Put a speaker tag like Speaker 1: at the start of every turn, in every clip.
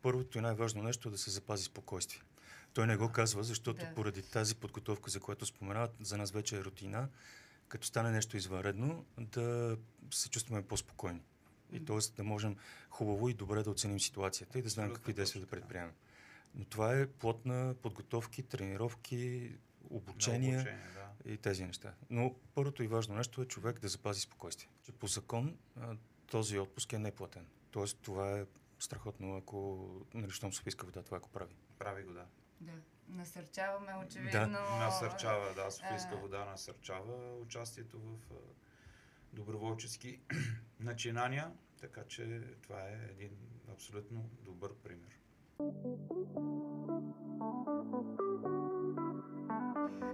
Speaker 1: първото и най-важно нещо е да се запази спокойствие. Той не го казва, защото поради тази подготовка, за която споменават, за нас вече е рутина, като стане нещо извънредно, да се чувстваме по-спокойни. И т.е. да можем хубаво и добре да оценим ситуацията и да знаем какви действия да предприемем. Но това е плод на подготовки, тренировки, обучение и тези неща. Но първото и важно нещо е човек да запази спокойствие. Че по закон този отпуск е неплатен. Тоест това е страхотно, ако щом Софийска вода това ако прави.
Speaker 2: Прави го, да.
Speaker 3: Да. Насърчаваме очевидно.
Speaker 2: Насърчава, Софийска вода насърчава участието в доброволчески начинания, така че това е един абсолютно добър пример.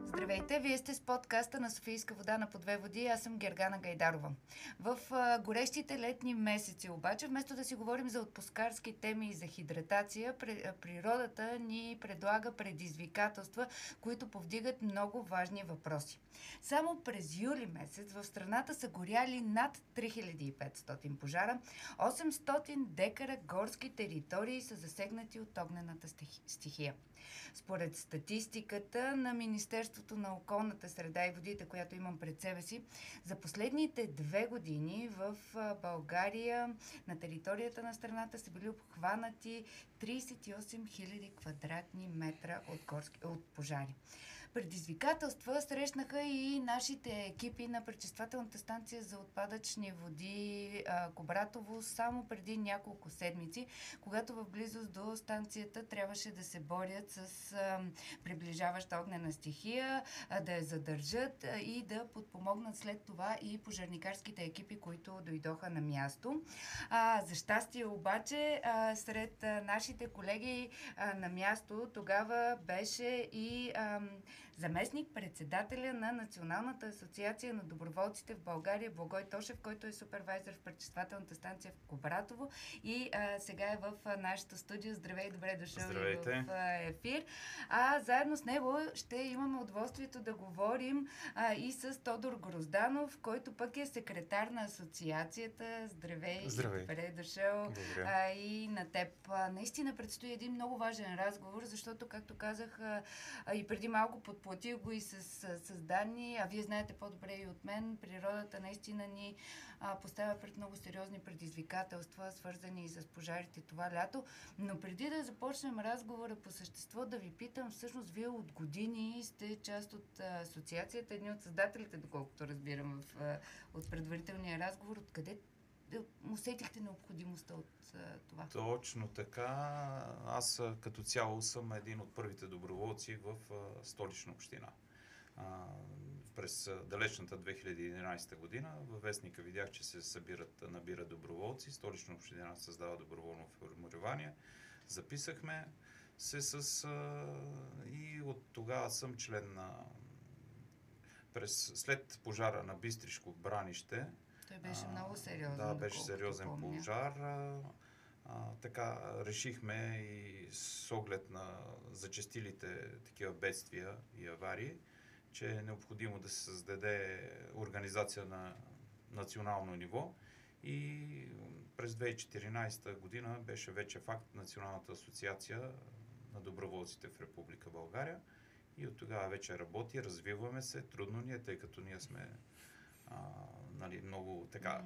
Speaker 3: Здравейте, вие сте с подкаста на Софийска вода на по две води. Аз съм Гергана Гайдарова. В горещите летни месеци обаче, вместо да си говорим за отпускарски теми и за хидратация, природата ни предлага предизвикателства, които повдигат много важни въпроси. Само през юли месец в страната са горяли над 3500 пожара, 800 декара горски територии са засегнати от огнената стихия. Според статистиката на Министерството на околната среда и водите, която имам пред себе си, за последните 2 години в България на територията на страната са били обхванати 38 000 квадратни метра от пожари. Предизвикателства срещнаха и нашите екипи на пречиствателната станция за отпадъчни води Кубратово само преди няколко седмици, когато в близост до станцията трябваше да се борят с приближаваща огнена стихия, да я задържат и да подпомогнат след това и пожарникарските екипи, които дойдоха на място. За щастие обаче, сред нашите колеги на място тогава беше и заместник-председателя на Националната асоциация на доброволците в България Благой Тошев, който е супервайзър в пречиствателната станция в Кубратово и сега е в нашото студио. Здравей, добре дошъл в ефир. Заедно с него ще имаме удоволствието да говорим и с Тодор Грозданов, който пък е секретар на асоциацията. Здравей. Добре дошъл. И на теб. Наистина предстои един много важен разговор, защото, както казах и преди малко, подплатих го и с данни, а вие знаете по-добре и от мен, природата наистина ни поставя пред много сериозни предизвикателства, свързани и с пожарите това лято. Но преди да започнем разговора по същество, да ви питам, всъщност вие от години сте част от асоциацията, едни от създателите, доколкото разбирам от предварителния разговор. Откъде усетихте необходимостта от това?
Speaker 2: Точно така. Аз като цяло съм един от първите доброволци в Столична община. През далечната 2011 година във вестника видях, че се набират доброволци. Столична община създава доброволно формирование. Записахме се и от тогава съм член на... След пожара на Бистришко Бранище.
Speaker 3: Той беше много сериозен.
Speaker 2: Да, беше сериозен пожар. Така решихме и с оглед на зачестилите такива бедствия и аварии, че е необходимо да се създаде организация на национално ниво и през 2014 година беше вече факт Националната асоциация на доброволците в Република България и от тогава вече работи, развиваме се, трудно ни е, тъй като ние сме много така...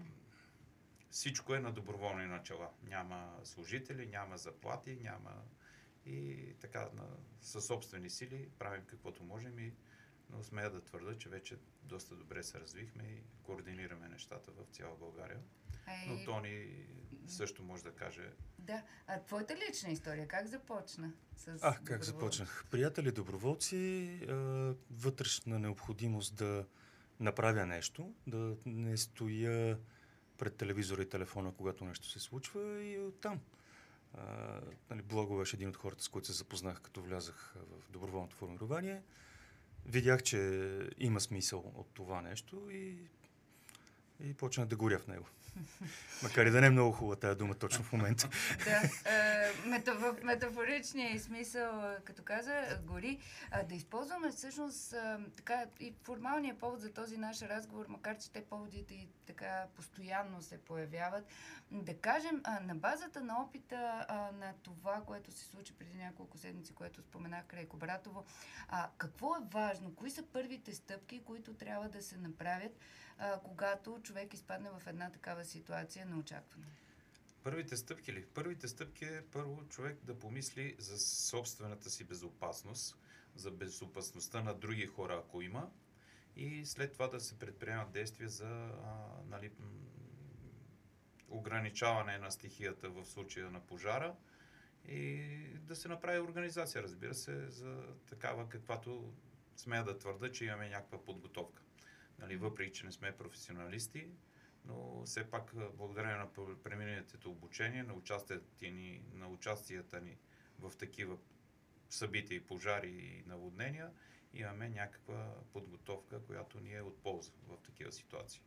Speaker 2: Всичко е на доброволни начала. Няма служители, няма заплати, няма и така със собствени сили правим каквото можем но смея да твърда, че вече доста добре се развихме и координираме нещата в цяла България. Но Тони също може да каже...
Speaker 3: Да. А твоята лична история, как започна?
Speaker 1: Как започнах? Приятели доброволци, вътрешна необходимост да направя нещо, да не стоя пред телевизора и телефона, когато нещо се случва и оттам. Благо беше един от хората, с които се запознах, като влязах в доброволното формирование. Видях, че има смисъл от това нещо и и почна да горя в него. Макар и да не е много хубава тази дума точно в момента.
Speaker 3: Да, в метафоричния смисъл, като каза, гори, да използваме всъщност така и формалния повод за този наш разговор, макар че те поводите и така постоянно се появяват, да кажем на базата на опита на това, което се случи преди няколко седмици, което споменах край Кубратово, какво е важно? Кои са първите стъпки, които трябва да се направят, когато човек изпадне в една такава ситуация неочаквано?
Speaker 2: Първите стъпки ли? Първите стъпки е първо човек да помисли за собствената си безопасност, за безопасността на други хора, ако има, и след това да се предприемат действия за ограничаване на стихията в случая на пожара и да се направи организация, разбира се, за такава, каквато смея да твърда, че имаме някаква подготовка. Въпреки, че не сме професионалисти, но все пак благодарение на преминатите обучение, на участията ни в такива събития и пожари и наводнения, имаме някаква подготовка, която ни е от полза в такива ситуации.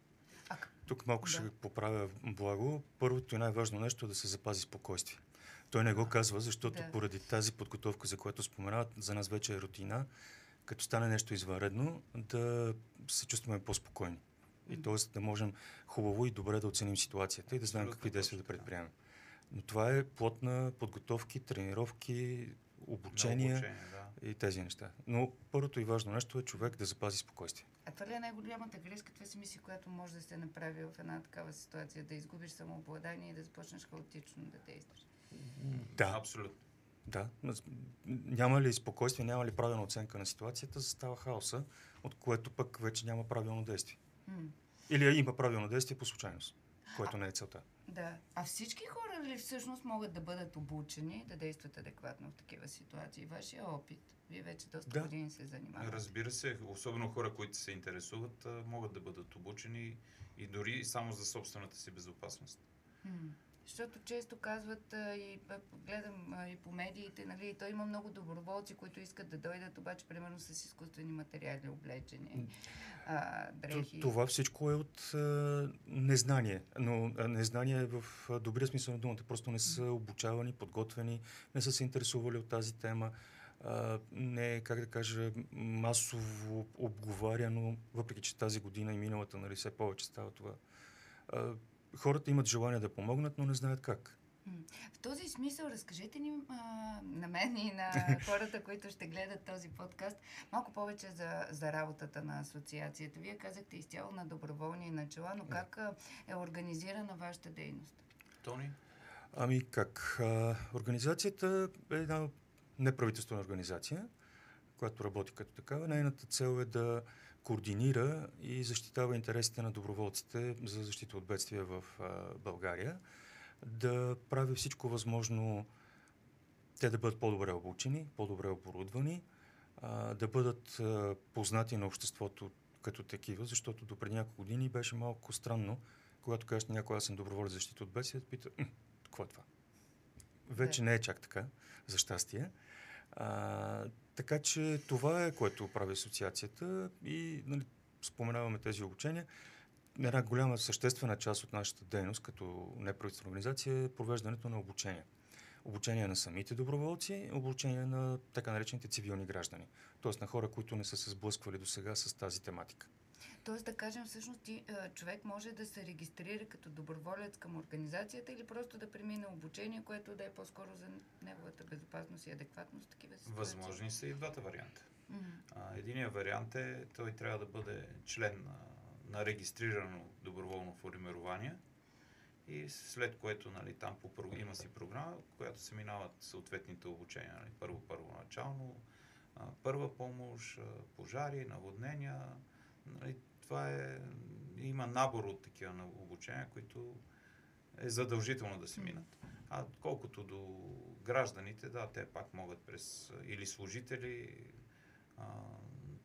Speaker 1: Тук малко ще поправя Благо. Първото и най-важно нещо е да се запази спокойствие. Той не го казва, защото поради тази подготовка, за която споменават, за нас вече е рутина, като стане нещо извънредно, да се чувстваме по-спокойни. И т.е. да можем хубаво и добре да оценим ситуацията и да знаем какви действия да предприемем. Но това е плод на подготовки, тренировки, обучения и тези неща. Но първото и важно нещо е човек да запази спокойствие.
Speaker 3: А това ли е най-голямата грешка? Това си мисли, която може да се направи в една такава ситуация? Да изгубиш самообладание и да започнеш хаотично да действаш?
Speaker 1: Да.
Speaker 2: Абсолютно.
Speaker 1: Да. Няма ли спокойствие, няма ли правилна оценка на ситуацията, застава хаоса, от което пък вече няма правилно действие. Или има правилно действие по случайност, което не е целта.
Speaker 3: Да. А всички хора ли всъщност могат да бъдат обучени да действат адекватно в такива ситуации? Вашия опит? Вие вече доста години се занимавате.
Speaker 2: Разбира се, особено хора, които се интересуват, могат да бъдат обучени и дори само за собствената си безопасност.
Speaker 3: Защото често казват, и гледам и по медиите, нали, то има много доброволци, които искат да дойдат, обаче примерно с изкуствени материали, облечени, дрехи.
Speaker 1: Това всичко е от незнание, но незнание в добрия смисъл на думата. Просто не са обучавани, подготвени, не са се интересували от тази тема. Не, как да кажа, масово обговаряно, въпреки че тази година и миналата, нали, все повече става това. Хората имат желание да помогнат, но не знаят как.
Speaker 3: В този смисъл разкажете ни на мен и на хората, които ще гледат този подкаст, малко повече за работата на асоциацията. Вие казахте изцяло на доброволни начала, но как е организирана вашата дейност?
Speaker 2: Тони?
Speaker 1: Ами как? Организацията е една неправителствена организация, която работи като такава. Нейната цел е да координира и защитава интересите на доброволците за защита от бедствия в България, да прави всичко възможно те да бъдат по-добре обучени, по-добре оборудвани, да бъдат познати на обществото като такива, защото до преди няколко години беше малко странно, когато кажеш на някой, аз съм доброволец за защита от бедствия, пита, какво е това? Вече не е чак така, за щастие. Така че това е, което прави асоциацията и споменаваме тези обучения. Една голяма съществена част от нашата дейност като неправителствена организация е провеждането на обучения. Обучение на самите доброволци, обучение на така наречените цивилни граждани. Тоест на хора, които не са се сблъсквали до сега с тази тематика.
Speaker 3: Тоест да кажем, всъщност човек може да се регистрира като доброволец към организацията или просто да премине обучение, което да е по-скоро за неговата безопасност и адекватност в такива ситуации?
Speaker 2: Възможни са и двата варианта. Единият вариант е, той трябва да бъде член на регистрирано доброволно формирование и след което там има си програма, в която се минават съответните обучения. Първоначално, първа помощ, пожари, наводнения. Има набор от такива обучения, които е задължително да се минат. А колкото до гражданите, те пак могат през или служители.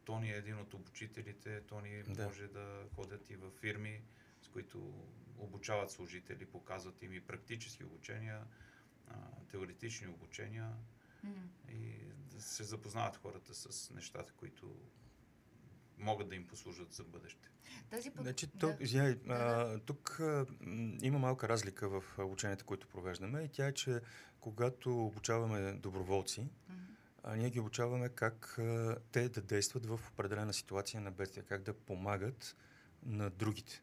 Speaker 2: Тони е един от обучителите. Тони може да ходят и във фирми, с които обучават служители, показват им и практически обучения, теоретични обучения и да се запознават хората с нещата, които могат да им послужат за бъдеще.
Speaker 1: Значи, тук има малка разлика в обученията, които провеждаме, и тя е, че когато обучаваме доброволци, ние ги обучаваме как те да действат в определена ситуация на бедствие, как да помагат на другите.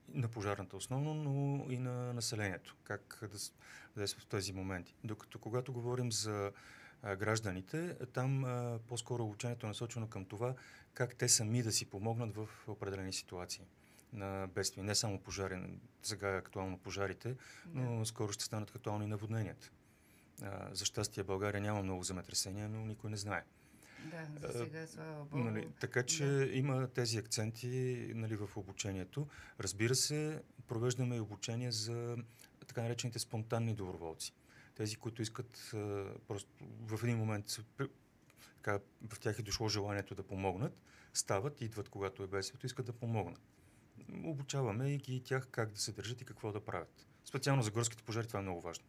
Speaker 1: На пожарната основно, но и на населението, как да действат в тези моменти. Докато когато говорим за гражданите, там по-скоро обучението е насочено към това как те сами да си помогнат в определени ситуации на бедствия. Не само пожари, сега е актуално пожарите, но скоро ще станат актуални наводненията. За щастие България няма много земетресения, но никой не знае.
Speaker 3: Да, за сега, слава Богу.
Speaker 1: Нали, така че има тези акценти, нали, в обучението. Разбира се, провеждаме и обучение за така наречените спонтанни доброволци. Тези, които искат просто в един момент в тях е дошло желанието да помогнат, стават, идват когато е бедствието, искат да помогнат. Обучаваме и ги тях как да се държат и какво да правят. Специално за горските пожари това е много важно.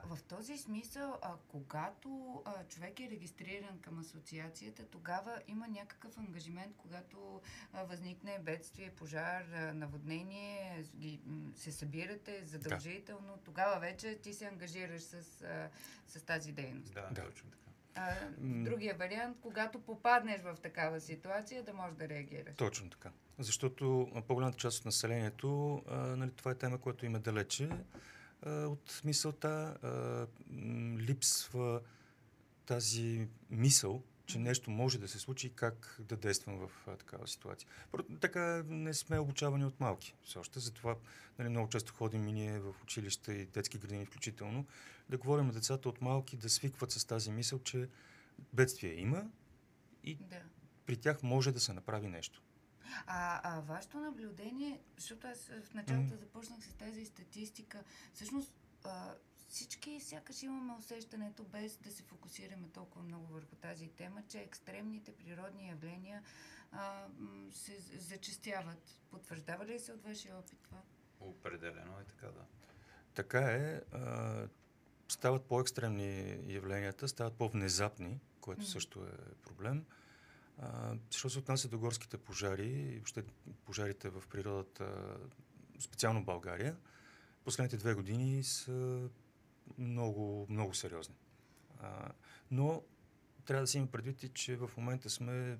Speaker 3: В този смисъл, когато човек е регистриран към асоциацията, тогава има някакъв ангажимент, когато възникне бедствие, пожар, наводнение, се събирате задължително, тогава вече ти се ангажираш с тази дейност.
Speaker 2: Да, точно така.
Speaker 3: Другия вариант, когато попаднеш в такава ситуация, да можеш да реагираш.
Speaker 1: Точно така. Защото по-голямата част от населението, нали, това е тема, която има далече от мисълта, липсва тази мисъл, че нещо може да се случи и как да действам в такава ситуация. Така не сме обучавани от малки. Все още. Затова, нали, много често ходим и ние в училища и детски градини включително, да говорим на децата от малки да свикват с тази мисъл, че бедствие има и при тях може да се направи нещо.
Speaker 3: Вашето наблюдение, защото аз в началото започнах с тази статистика, всъщност всички сякаш имаме усещането, без да се фокусираме толкова много върху тази тема, че екстремните природни явления се зачестяват. Потвърждава ли се от вашия опит това?
Speaker 2: Определено е така, да.
Speaker 1: Така е. Стават по-екстремни явленията, стават по-внезапни, което също е проблем. Що се отнася до горските пожари и въобще пожарите в природата, специално в България, последните 2 години са много, много сериозни. Но трябва да се има предвид, че в момента сме,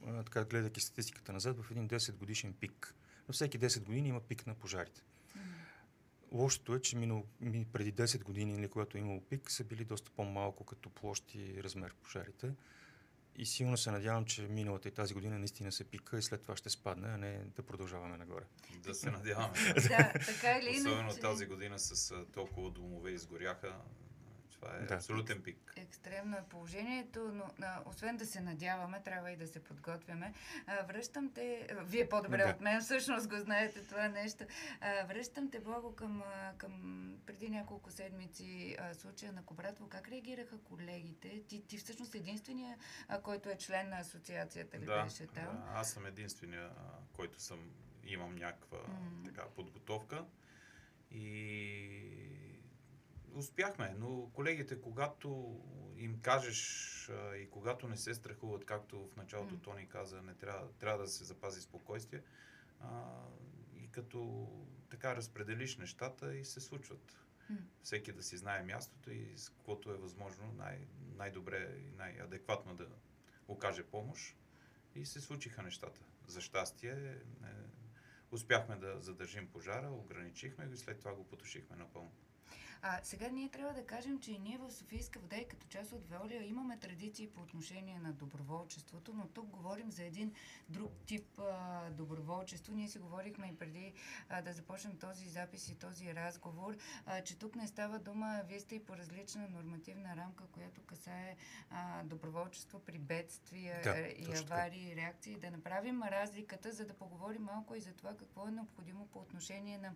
Speaker 1: така гледайки статистиката назад, в един 10 годишен пик. На всеки 10 години има пик на пожарите. Лошото е, че преди 10 години, когато е имало пик, са били доста по-малко като площ и размер пожарите. И силно се надявам, че миналата и тази година наистина се пика и след това ще спадне, а не да продължаваме нагоре.
Speaker 2: Да се надяваме.
Speaker 3: Да, така или иначе.
Speaker 2: Особено тази година с толкова домове изгоряха. Това е абсолютен пик.
Speaker 3: Екстремно е положението, но освен да се надяваме, трябва и да се подготвяме. Връщам те, вие по-добре от мен всъщност го знаете това нещо. Връщам те, Благо, към преди няколко седмици случая на Кубратово. Как реагираха колегите? Ти всъщност единствения, който е член на асоциацията ли беше там?
Speaker 2: Да, аз съм единствения, който имам някаква така подготовка и успяхме, но колегите, когато им кажеш и когато не се страхуват, както в началото Тони каза, трябва да се запази спокойствие, и като така разпределиш нещата и се случват. Всеки да си знае мястото и с каквото е възможно най-добре и най-адекватно да окаже помощ. И се случиха нещата. За щастие успяхме да задържим пожара, ограничихме го и след това го потушихме напълно.
Speaker 3: Сега ние трябва да кажем, че ние в Софийска вода и като част от Veolia имаме традиции по отношение на доброволчеството, но тук говорим за един друг тип доброволчество. Ние си говорихме и преди да започнем този запис и този разговор, че тук не става дума, вие сте и по различна нормативна рамка, която касае доброволчество при бедствия и аварии и реакции. Да направим разликата, за да поговорим малко и за това какво е необходимо по отношение на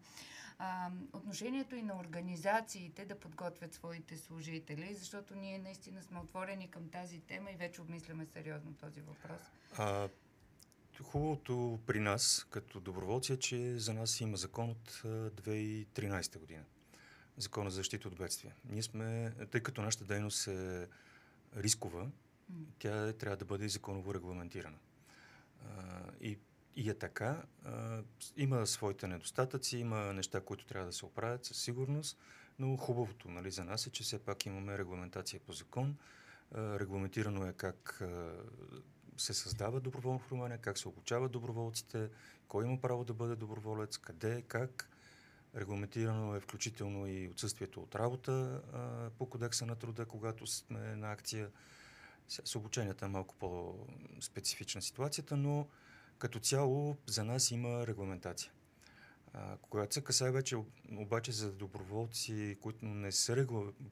Speaker 3: отношението и на организациите да подготвят своите служители, защото ние наистина сме отворени към тази тема и вече обмисляме сериозно този въпрос.
Speaker 1: Хубавото при нас, като доброволци, е, че за нас има закон от 2013 година. Закона за защита от бедствия. Ние сме, тъй като нашата дейност е рискова, тя трябва да бъде законово регламентирана. И е така. Има своите недостатъци, има неща, които трябва да се оправят със сигурност, но хубавото, нали, за нас е, че все пак имаме регламентация по закон. Регламентирано е как се създава доброволно формирование, как се обучават доброволците, кой има право да бъде доброволец, къде, как. Регламентирано е включително и отсъствието от работа по кодекса на труда, когато сме на акция. С обученията е малко по-специфична ситуацията, но като цяло за нас има регламентация. Когато се касае вече обаче за доброволци, които не са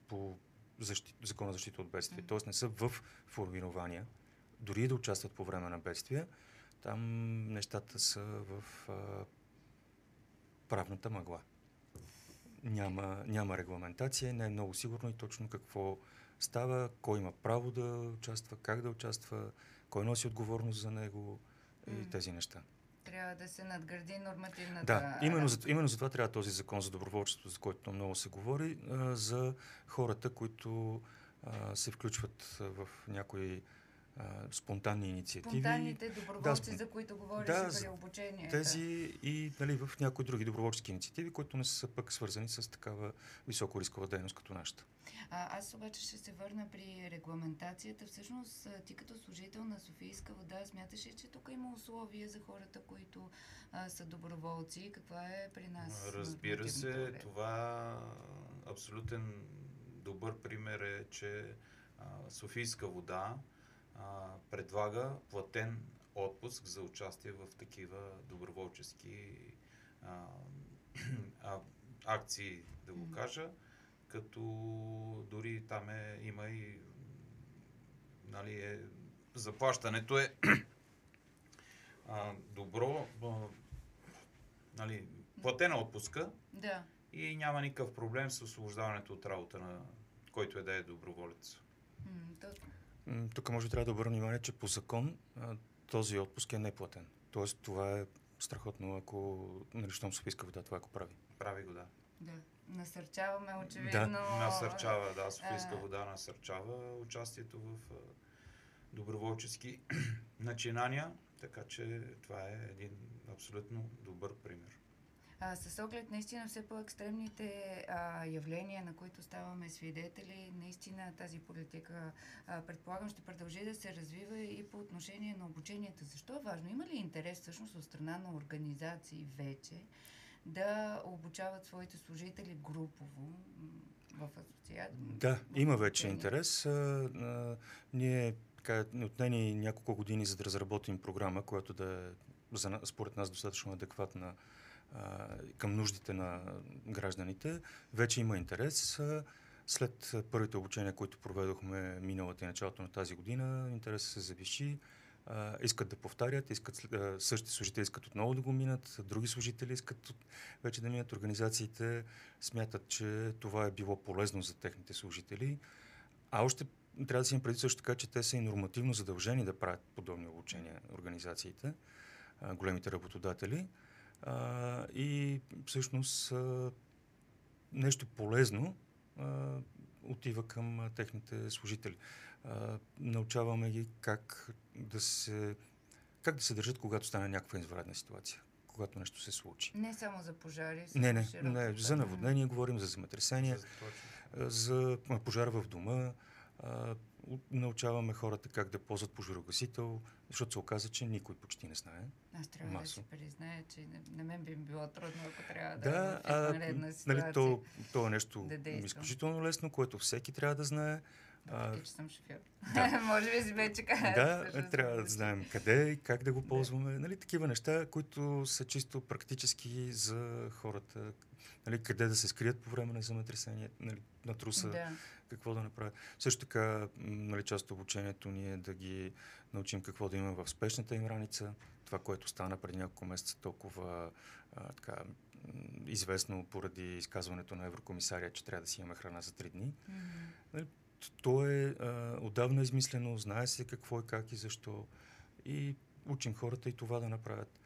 Speaker 1: по закона за защита от бедствие, т.е. не са в формирования, дори да участват по време на бедствия, там нещата са в правната мъгла. Няма регламентация, не е много сигурно и точно какво става, кой има право да участва, как да участва, кой носи отговорност за него и тези неща.
Speaker 3: Трябва да се надгради нормативната...
Speaker 1: Да, именно за това трябва този закон за доброволчество, за който много се говори, за хората, които се включват в някои спонтанни инициативи.
Speaker 3: Спонтанните доброволци, за които говориш при обучение.
Speaker 1: Тези и нали, в някои други доброволчески инициативи, които не са пък свързани с такава високорискова дейност като нашата.
Speaker 3: Аз обаче ще се върна при регламентацията. Всъщност, ти като служител на Софийска вода, смяташ ли, че тук има условия за хората, които са доброволци? Каква е при нас?
Speaker 2: Разбира се, това абсолютен добър пример е, че Софийска вода предлага платен отпуск за участие в такива доброволчески акции, да го кажа, като дори там има и нали, заплащането е добро, нали, платена отпуска и няма никакъв проблем с освобождаването от работа на който да е доброволец.
Speaker 1: Тук може би трябва да обърна внимание, че по закон този отпуск е неплатен. Тоест това е страхотно, ако щом Софийска вода това прави.
Speaker 2: Прави го, да.
Speaker 3: Насърчаваме очевидно.
Speaker 2: Насърчава, Софийска вода насърчава участието в доброволчески начинания, така че това е един абсолютно добър пример.
Speaker 3: С оглед наистина все по-екстремните явления, на които ставаме свидетели, наистина тази политика, предполагам, ще продължи да се развива и по отношение на обучението. Защо е важно? Има ли интерес всъщност от страна на организации вече да обучават своите служители групово в асоциация?
Speaker 1: Да, има вече интерес. Ние отнени няколко години, за да разработим програма, която да е според нас достатъчно адекватна към нуждите на гражданите. Вече има интерес. След първите обучения, които проведохме миналата и началото на тази година, интересът се завиши. Искат да повтарят, същите служители искат отново да го минат, други служители искат вече да минат. Организациите смятат, че това е било полезно за техните служители. А още трябва да си им преди също така, че те са и нормативно задължени да правят подобни обучения организациите, големите работодатели. И всъщност нещо полезно отива към техните служители. Научаваме ги как да се държат, когато стане някаква извънредна ситуация, когато нещо се случи.
Speaker 3: Не само за пожари.
Speaker 1: Не, за наводнение говорим, за земетресения, за пожар в дома. Научаваме хората как да ползват пожарогасител, защото се оказа, че никой почти не знае.
Speaker 3: Аз трябва да си призная, че на мен би било трудно, ако трябва да в извънредна ситуация.
Speaker 1: Нали, то е нещо изключително лесно, което всеки трябва да знае.
Speaker 3: Въпреки, че съм шофьор. Да. Може би си вече казах.
Speaker 1: Да, трябва да знаем къде и как да го ползваме. Нали, такива неща, които са чисто практически за хората. Нали, къде да се скрият по време на земетресение, нали, на труса, какво да направят. Също така, нали, част от обучението ни е да ги научим какво да има в спешната им раница. Това, което стана преди няколко месеца толкова известно поради изказването на еврокомисария, че трябва да си имаме храна за 3 дни. Нали, то е отдавна измислено, знае се какво и как и защо. И учим хората и това да направят.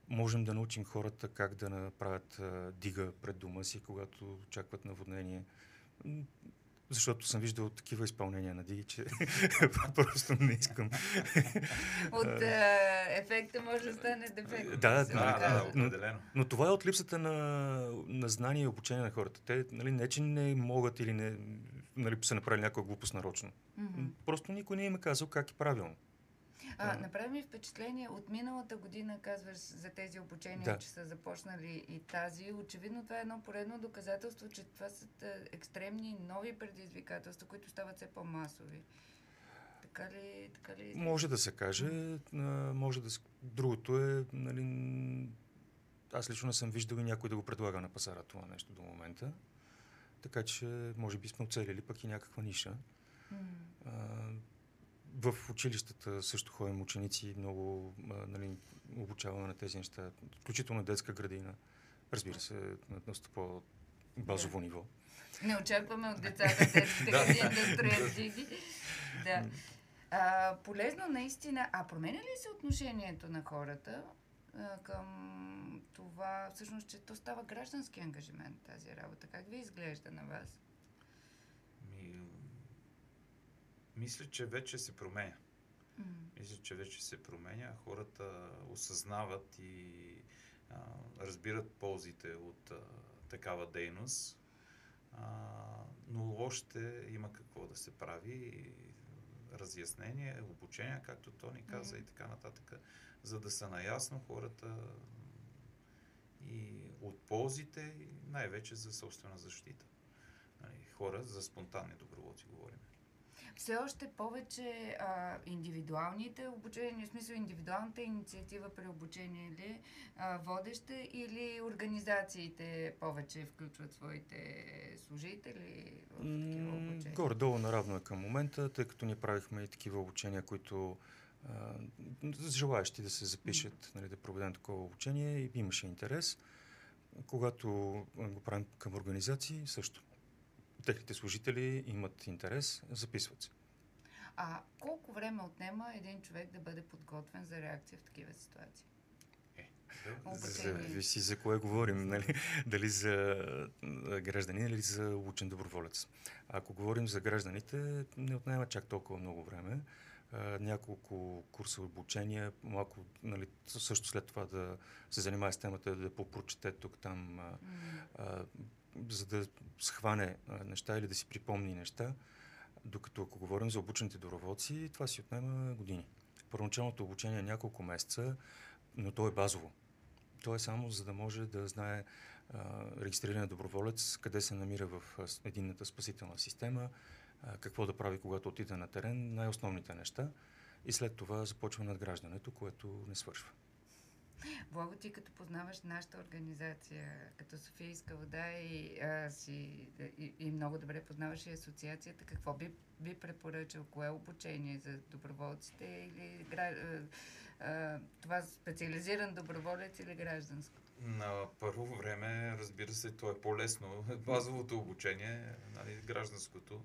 Speaker 1: Можем да научим хората как да направят дига пред дома си, когато очакват наводнение. защото съм виждал такива изпълнения на Диги, че просто не искам.
Speaker 3: От ефекта може да стане дефект.
Speaker 1: Да,
Speaker 2: определено.
Speaker 1: Но това е от липсата на знание и обучение на хората. Те, нали, не че не могат или не, нали, са направили някаква глупост нарочно. Просто никой не им е казал как е правилно.
Speaker 3: Направи ми впечатление, от миналата година казваш за тези обучения, че са започнали и тази. Очевидно това е едно поредно доказателство, че това са екстремни нови предизвикателства, които стават все по-масови. Така ли?
Speaker 1: Може да се каже. Другото е, нали, аз лично не съм виждал и някой да го предлага на пазара това нещо до момента. Така че може би сме оцелили пък и някаква ниша. В училищата също ходим ученици, много, нали, обучаваме на тези неща, включително детска градина. Разбира се, на доста по-базово ниво.
Speaker 3: Не очакваме от децата детските градини да строят диги. Да. Полезно наистина. Променя ли се отношението на хората към това, всъщност, че то става граждански ангажимент тази работа? Как ви изглежда на вас?
Speaker 2: Мисля, че вече се променя. Хората осъзнават и разбират ползите от такава дейност. Но още има какво да се прави. Разяснение, обучение, както Тони каза, и така нататък, за да са наясно хората и от ползите, и най-вече за собствена защита. Хора за спонтанни доброволци говорим.
Speaker 3: Все още повече индивидуалните обучения, в смисъл индивидуалната инициатива при обучение ли водеща, или организациите повече включват своите служители в такива обучения?
Speaker 1: Горе-долу наравно е към момента, тъй като ние правихме и такива обучения, които желаящи да се запишат, нали, да проведем такова обучение, и имаше интерес. Когато го правим към организации, също. Техните служители имат интерес, записват се.
Speaker 3: Колко време отнема един човек да бъде подготвен за реакция в такива ситуации?
Speaker 1: Зависи за кое говорим, нали? Дали за гражданин или за обучен доброволец. Ако говорим за гражданите, не отнема чак толкова много време. Няколко курса обучения, малко, нали, също след това да се занимава с темата, да попрочете тук-там, за да схване неща или да си припомни неща, докато ако говорим за обучените доброволци, това си отнема години. Първоначалното обучение е няколко месеца, но то е базово. То е само за да може да знае регистриран доброволец къде се намира в единната спасителна система, какво да прави, когато отиде на терен, най-основните неща, и след това започва надграждането, което не свършва.
Speaker 3: Благо, ти като познаваш нашата организация, като Софийска вода, и много добре познаваш и асоциацията, какво би препоръчал? Кое е обучение за доброволците, или това специализиран доброволец или гражданско?
Speaker 2: На първо време, разбира се, то е по-лесно. Базовото обучение, нали, гражданското,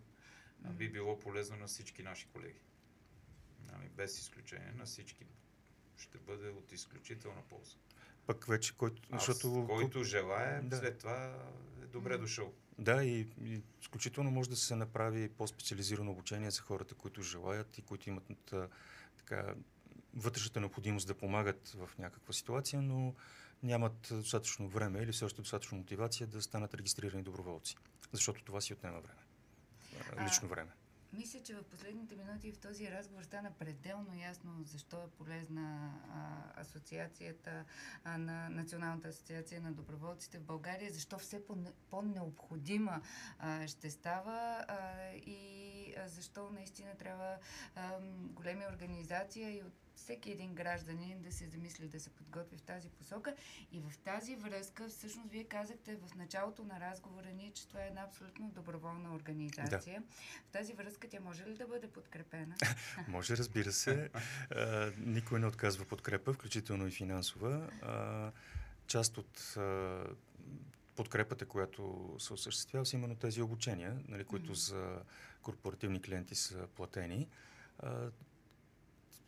Speaker 2: би било полезно на всички наши колеги. Нали, без изключение на всички. Ще бъде от изключителна полза.
Speaker 1: Пък вече,
Speaker 2: който желае, след това е добре дошъл.
Speaker 1: Да, и изключително може да се направи по-специализирано обучение за хората, които желаят и които имат вътрешната необходимост да помагат в някаква ситуация, но нямат достатъчно време или все още достатъчно мотивация да станат регистрирани доброволци. Защото това си отнема време. Лично време.
Speaker 3: Мисля, че в последните минути в този разговор стана пределно ясно защо е полезна асоциацията на Националната асоциация на доброволците в България, защо все по-необходима ще става и защо наистина трябва големи организации и от всеки един гражданин да се замисли, да се подготви в тази посока. И в тази връзка, всъщност, вие казахте в началото на разговора ни, че това е една абсолютно доброволна организация. Да. В тази връзка тя може ли да бъде подкрепена?
Speaker 1: Може, разбира се. Никой не отказва подкрепа, включително и финансова. Част от подкрепата, която се осъществява, са именно тези обучения, нали, които за корпоративни клиенти са платени.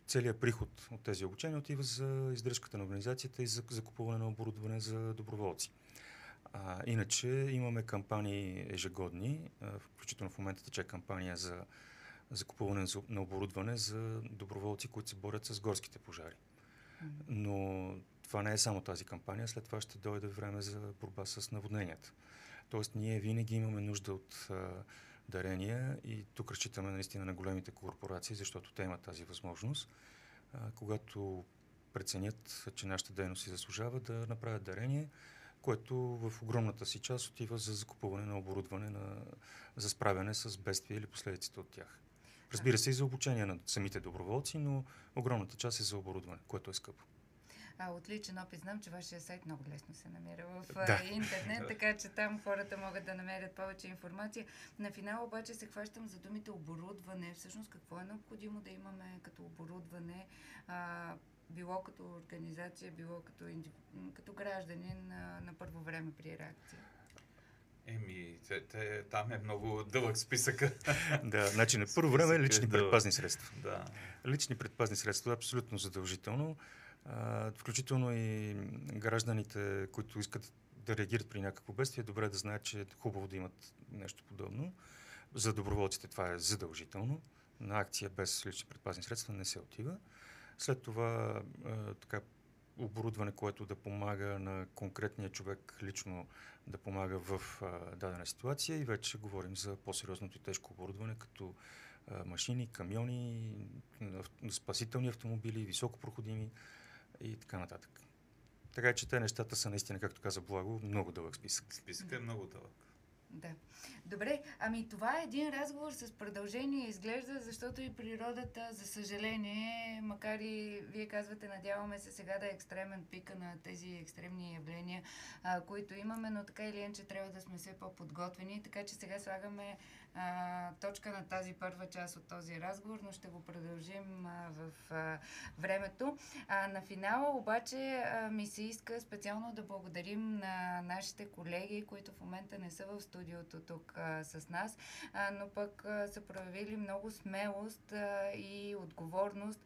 Speaker 1: Целият приход от тези обучения отива за издръжката на организацията и за закупуване на оборудване за доброволци. Иначе имаме кампании ежегодни, включително в момента тече кампания за закупуване на оборудване за доброволци, които се борят с горските пожари. Но това не е само тази кампания, след това ще дойде време за борба с наводненията. Тоест ние винаги имаме нужда от дарения и тук разчитаме наистина на големите корпорации, защото те имат тази възможност. Когато преценят, че нашата дейност си заслужава, да направят дарение, което в огромната си част отива за закупуване на оборудване за справяне с бедствия или последиците от тях. Разбира се и за обучение на самите доброволци, но огромната част е за оборудване, което е скъпо.
Speaker 3: От личен опит знам, че вашия сайт много лесно се намира в интернет, така че там хората могат да намерят повече информация. На финал обаче се хващам за думите оборудване. Всъщност какво е необходимо да имаме като оборудване, било като организация, било като гражданин на първо време при реакция?
Speaker 2: Там е много дълъг списък.
Speaker 1: Да, значи на първо време лични предпазни средства.
Speaker 2: Да.
Speaker 1: Лични предпазни средства е абсолютно задължително. Включително и гражданите, които искат да реагират при някакво бедствие, добре да знаят, че е хубаво да имат нещо подобно. За доброволците това е задължително. На акция без лични предпазни средства не се отива. След това оборудване, което да помага на конкретния човек лично да помага в дадена ситуация, и вече говорим за по-сериозното и тежко оборудване, като машини, камиони, спасителни автомобили, високопроходими и така нататък. Така че те нещата са наистина, както каза Благо, много дълъг списък.
Speaker 2: Списъкът е много дълъг.
Speaker 3: Да. Добре, това е един разговор с продължение, изглежда, защото и природата, за съжаление, макар и вие казвате, надяваме се сега да е екстремен пика на тези екстремни явления, които имаме, но така или иначе трябва да сме все по-подготвени, така че сега слагаме точка на тази първа част от този разговор, но ще го продължим в времето. На финала обаче ми се иска специално да благодарим на нашите колеги, които в момента не са в студиото тук с нас, но пък са проявили много смелост и отговорност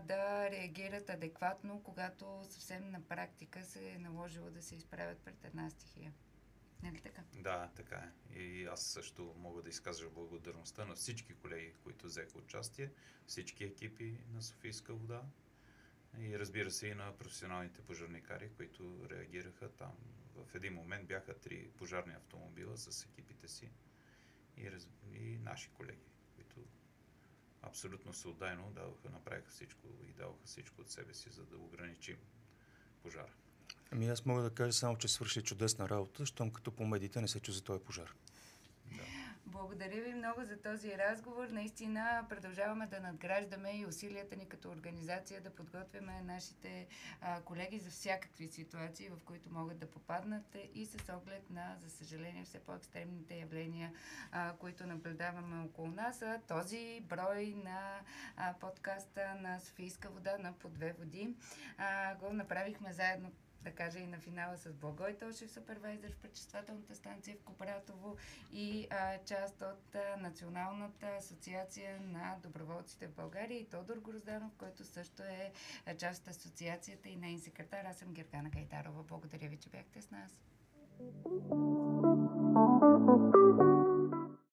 Speaker 3: да реагират адекватно, когато съвсем на практика се е наложило да се изправят пред една стихия. Нали така?
Speaker 2: Да, така е. И аз също мога да изкажа благодарността на всички колеги, които взеха участие, всички екипи на Софийска вода и разбира се и на професионалните пожарникари, които реагираха там. В един момент бяха 3 пожарни автомобила с екипите си и наши колеги, които абсолютно съотдайно направиха всичко и даваха всичко от себе си, за да ограничим пожара.
Speaker 1: Аз мога да кажа само, че свърши чудесна работа, щом като по медиите не се чу за този пожар.
Speaker 2: Да.
Speaker 3: Благодаря ви много за този разговор. Наистина продължаваме да надграждаме и усилията ни като организация да подготвяме нашите колеги за всякакви ситуации, в които могат да попаднат и с оглед на, за съжаление, все по-екстремните явления, които наблюдаваме около нас. Този брой на подкаста на Софийска вода на По две води го направихме заедно, да кажа и на финала, с Благой Тошев, супервайзър в пречиствателната станция в Купратово и част от Националната асоциация на доброволците в България и Тодор Грозданов, който също е част от асоциацията и нейн секретар. Аз съм Гергана Гайдарова. Благодаря ви, че бяхте с нас.